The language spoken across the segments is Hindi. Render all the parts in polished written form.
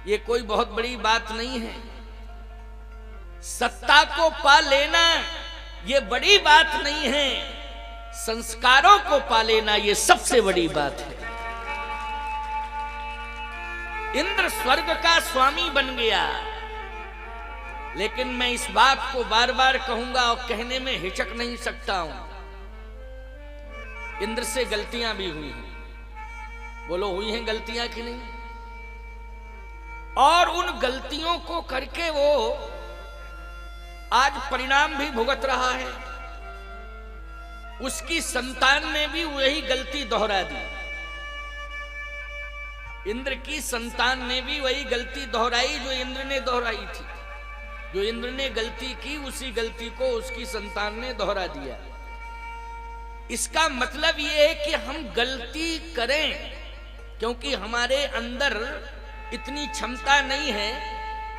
ये कोई बहुत बड़ी बात नहीं है। सत्ता को पा लेना ये बड़ी बात नहीं है, संस्कारों को पा लेना ये सबसे बड़ी बात है। इंद्र स्वर्ग का स्वामी बन गया, लेकिन मैं इस बात को बार बार कहूंगा और कहने में हिचक नहीं सकता हूं, इंद्र से गलतियां भी हुई हैं। बोलो हुई हैं गलतियां कि नहीं? और उन गलतियों को करके वो आज परिणाम भी भुगत रहा है। उसकी संतान ने भी वही गलती दोहरा दी। इंद्र की संतान ने भी वही गलती दोहराई जो इंद्र ने दोहराई थी। जो इंद्र ने गलती की उसी गलती को उसकी संतान ने दोहरा दिया। इसका मतलब यह है कि हम गलती करें, क्योंकि हमारे अंदर इतनी क्षमता नहीं है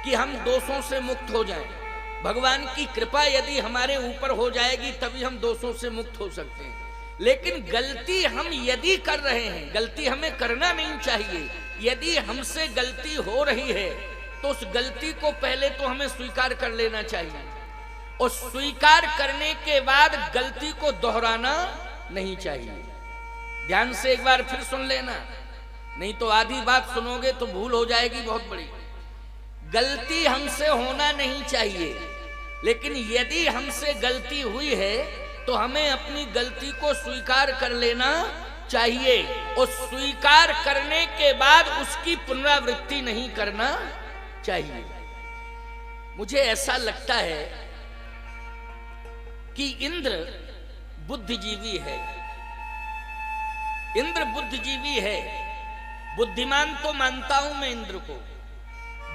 कि हम दोषों से मुक्त हो जाएं। भगवान की कृपा यदि हमारे ऊपर हो जाएगी तभी हम दोषों से मुक्त हो सकते हैं। लेकिन गलती हम यदि कर रहे हैं, गलती हमें करना नहीं चाहिए। यदि हमसे गलती हो रही है तो उस गलती को पहले तो हमें स्वीकार कर लेना चाहिए, और स्वीकार करने के बाद गलती को दोहराना नहीं चाहिए। ध्यान से एक बार फिर सुन लेना, नहीं तो आधी बात सुनोगे तो भूल हो जाएगी बहुत बड़ी। गलती हमसे होना नहीं चाहिए, लेकिन यदि हमसे गलती हुई है तो हमें अपनी गलती को स्वीकार कर लेना चाहिए, और स्वीकार करने के बाद उसकी पुनरावृत्ति नहीं करना चाहिए। मुझे ऐसा लगता है कि इंद्र बुद्धिजीवी है। इंद्र बुद्धिजीवी है। बुद्धिमान तो मानता हूं मैं इंद्र को,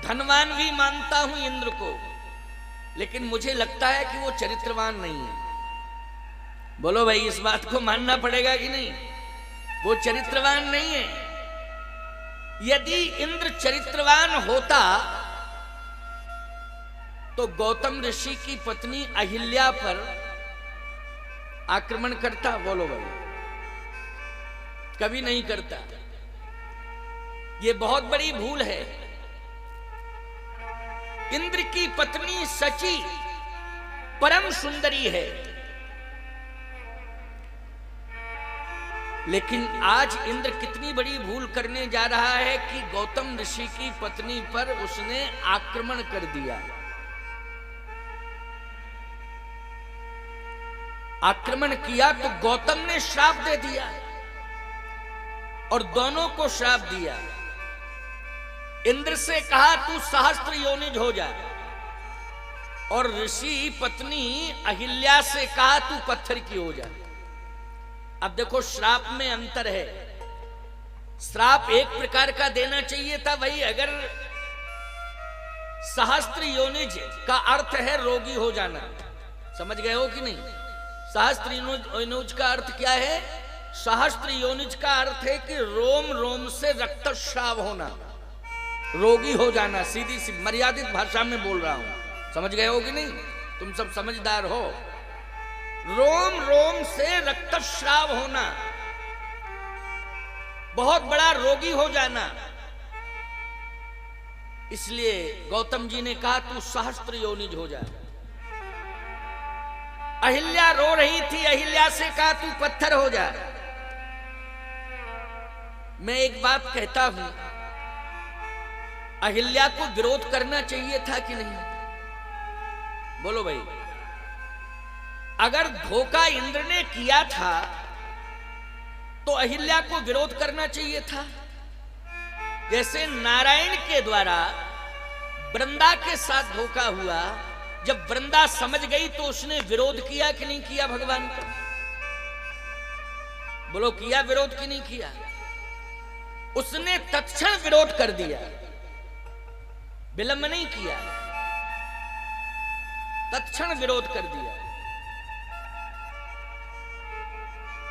धनवान भी मानता हूं इंद्र को, लेकिन मुझे लगता है कि वो चरित्रवान नहीं है। बोलो भाई, इस बात को मानना पड़ेगा कि नहीं? वो चरित्रवान नहीं है। यदि इंद्र चरित्रवान होता तो गौतम ऋषि की पत्नी अहिल्या पर आक्रमण करता? बोलो भाई, कभी नहीं करता। ये बहुत बड़ी भूल है। इंद्र की पत्नी सची परम सुंदरी है, लेकिन आज इंद्र कितनी बड़ी भूल करने जा रहा है कि गौतम ऋषि की पत्नी पर उसने आक्रमण कर दिया। आक्रमण किया तो गौतम ने श्राप दे दिया और दोनों को श्राप दिया। इंद्र से कहा तू सहस्त्र योनिज हो जा, और ऋषि पत्नी अहिल्या से कहा तू पत्थर की हो जा। अब देखो, श्राप में अंतर है। श्राप एक प्रकार का देना चाहिए था भाई। अगर सहस्त्र योनिज का अर्थ है रोगी हो जाना, समझ गए हो कि नहीं? सहस्त्र योनिज का अर्थ क्या है? सहस्त्र योनिज का अर्थ है कि रोम रोम से रक्तस्राव होना, रोगी हो जाना। सीधी सी मर्यादित भाषा में बोल रहा हूं, समझ गए हो कि नहीं? तुम सब समझदार हो। रोम रोम से रक्तस्राव होना, बहुत बड़ा रोगी हो जाना। इसलिए गौतम जी ने कहा तू सहस्त्र योनिज हो जा। अहिल्या रो रही थी, अहिल्या से कहा तू पत्थर हो जा। मैं एक बात कहता हूं, अहिल्या को विरोध करना चाहिए था कि नहीं? बोलो भाई, अगर धोखा इंद्र ने किया था तो अहिल्या को विरोध करना चाहिए था। जैसे नारायण के द्वारा वृंदा के साथ धोखा हुआ, जब वृंदा समझ गई तो उसने विरोध किया कि नहीं किया भगवान का? बोलो, किया विरोध कि नहीं किया? उसने तत्क्षण विरोध कर दिया, विलंब नहीं किया, तत्क्षण विरोध कर दिया।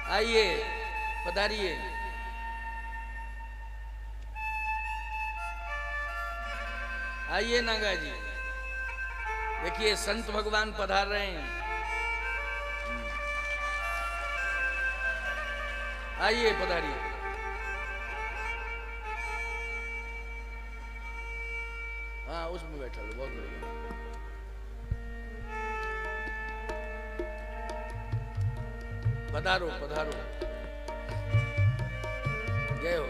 आइए, पधारिए। आइए नागा जी, देखिए संत भगवान पधार रहे हैं। आइए, पधारिए। हाँ उसमें बैठा लो, बहुत बढ़िया। पधारो पधारो, जय हो।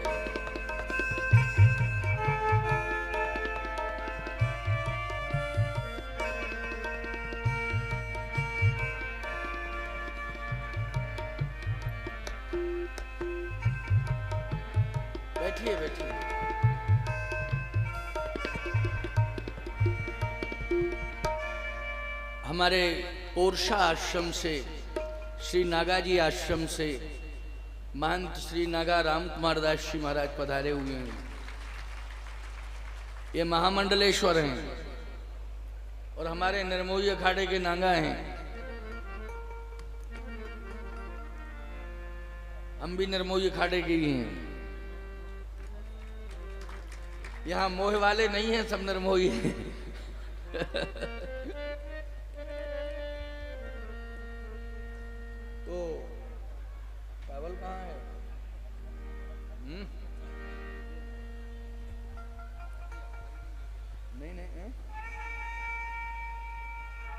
बैठिए बैठिए। हमारे पोरशा आश्रम से, श्री नागाजी आश्रम से महंत श्री नागा राम कुमार दास जी महाराज पधारे हुए हैं। ये महामंडलेश्वर हैं और हमारे निर्मोही अखाड़े के नागा हैं। हम भी निर्मोही अखाड़े के ही हैं। यहाँ मोह वाले नहीं हैं, सब निर्मोही हैं। तो पावल कहाँ है? नहीं नहीं,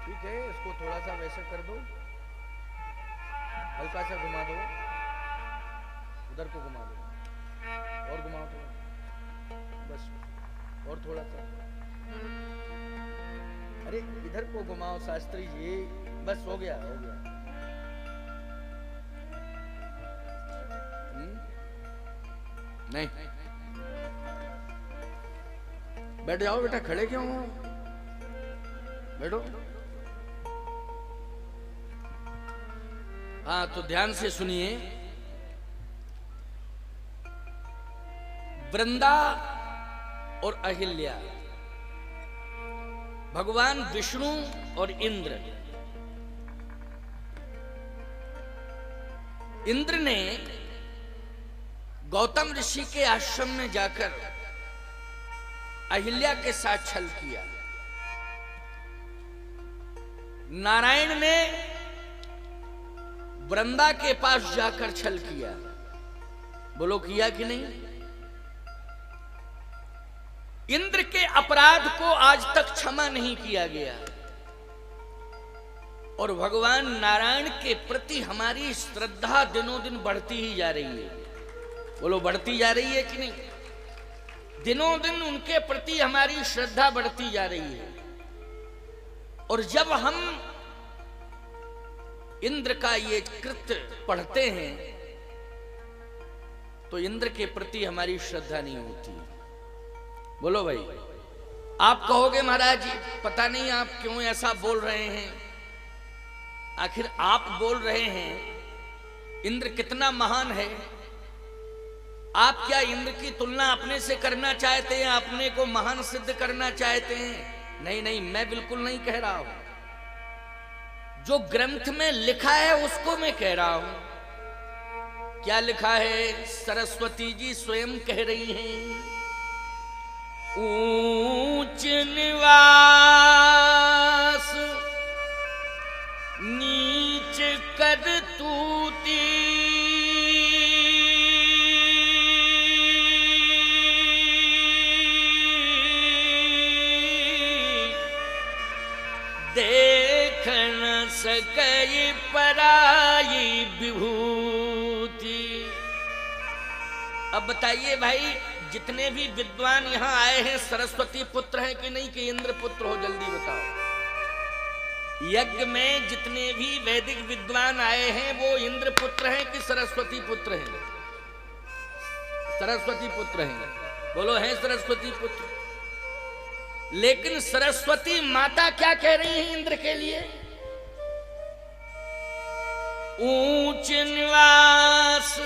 ठीक है, इसको थोड़ा सा वैसे कर दो, हल्का सा घुमा दो, उधर को घुमा दो और घुमाओ थोड़ा, बस और थोड़ा सा, अरे इधर को घुमाओ शास्त्री जी, बस हो गया हो गया। नहीं, बैठ जाओ बेटा, खड़े क्यों हो? बैठो। हाँ तो ध्यान से सुनिए। वृंदा और अहिल्या, भगवान विष्णु और इंद्र। इंद्र ने गौतम ऋषि के आश्रम में जाकर अहिल्या के साथ छल किया। नारायण ने वृंदा के पास जाकर छल किया। बोलो किया कि नहीं? इंद्र के अपराध को आज तक क्षमा नहीं किया गया और भगवान नारायण के प्रति हमारी श्रद्धा दिनों दिन बढ़ती ही जा रही है। बोलो बढ़ती जा रही है कि नहीं? दिनों दिन उनके प्रति हमारी श्रद्धा बढ़ती जा रही है। और जब हम इंद्र का ये कृत्य पढ़ते हैं तो इंद्र के प्रति हमारी श्रद्धा नहीं होती। बोलो भाई, आप कहोगे महाराज जी पता नहीं आप क्यों ऐसा बोल रहे हैं। आखिर आप बोल रहे हैं इंद्र कितना महान है, आप क्या इंद्र की तुलना अपने से करना चाहते हैं, अपने को महान सिद्ध करना चाहते हैं? नहीं नहीं, मैं बिल्कुल नहीं कह रहा हूं। जो ग्रंथ में लिखा है उसको मैं कह रहा हूं। क्या लिखा है? सरस्वती जी स्वयं कह रही हैं, ऊंच निवास नीच कद तूती, देख न सकई पराई विभूति। अब बताइए भाई, जितने भी विद्वान यहाँ आए हैं सरस्वती पुत्र हैं कि नहीं कि इंद्र पुत्र हो? जल्दी बताओ। यज्ञ में जितने भी वैदिक विद्वान आए हैं वो इंद्र पुत्र हैं कि सरस्वती पुत्र हैं? सरस्वती पुत्र हैं। बोलो हैं सरस्वती पुत्र। लेकिन सरस्वती माता क्या कह रही है इंद्र के लिए? ऊंच निवास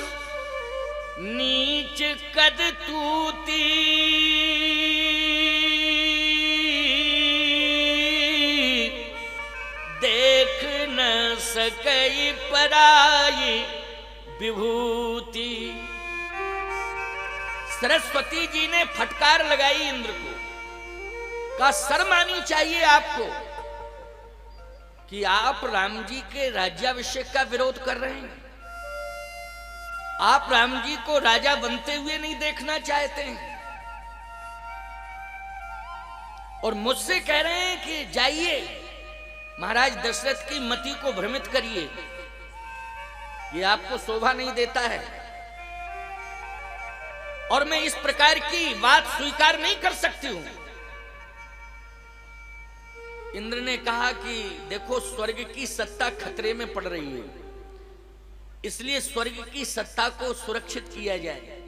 नीच कद तूती, देख न सकई पराई विभूति। सरस्वती जी ने फटकार लगाई इंद्र को, का शर्म आनी चाहिए आपको कि आप राम जी के राज्याभिषेक का विरोध कर रहे हैं। आप राम जी को राजा बनते हुए नहीं देखना चाहते हैं। और मुझसे कह रहे हैं कि जाइए महाराज दशरथ की मति को भ्रमित करिए, ये आपको शोभा नहीं देता है और मैं इस प्रकार की बात स्वीकार नहीं कर सकती हूं। इंद्र ने कहा कि देखो स्वर्ग की सत्ता खतरे में पड़ रही है, इसलिए स्वर्ग की सत्ता को सुरक्षित किया जाए।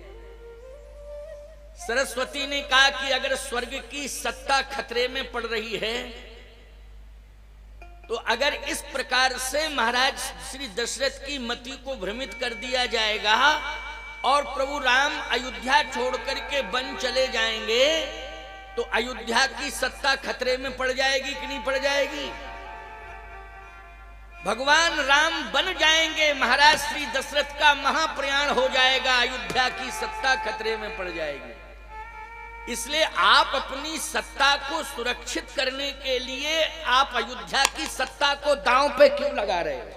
सरस्वती ने कहा कि अगर स्वर्ग की सत्ता खतरे में पड़ रही है तो अगर इस प्रकार से महाराज श्री दशरथ की मति को भ्रमित कर दिया जाएगा और प्रभु राम अयोध्या छोड़ करके वन चले जाएंगे तो अयोध्या की सत्ता खतरे में पड़ जाएगी कि नहीं पड़ जाएगी? भगवान राम बन जाएंगे, महाराज श्री दशरथ का महाप्रयाण हो जाएगा, अयोध्या की सत्ता खतरे में पड़ जाएगी। इसलिए आप अपनी सत्ता को सुरक्षित करने के लिए आप अयोध्या की सत्ता को दांव पे क्यों लगा रहे हो?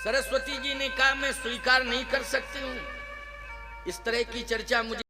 सरस्वती जी ने कहा मैं स्वीकार नहीं कर सकती हूं, इस तरह की चर्चा मुझे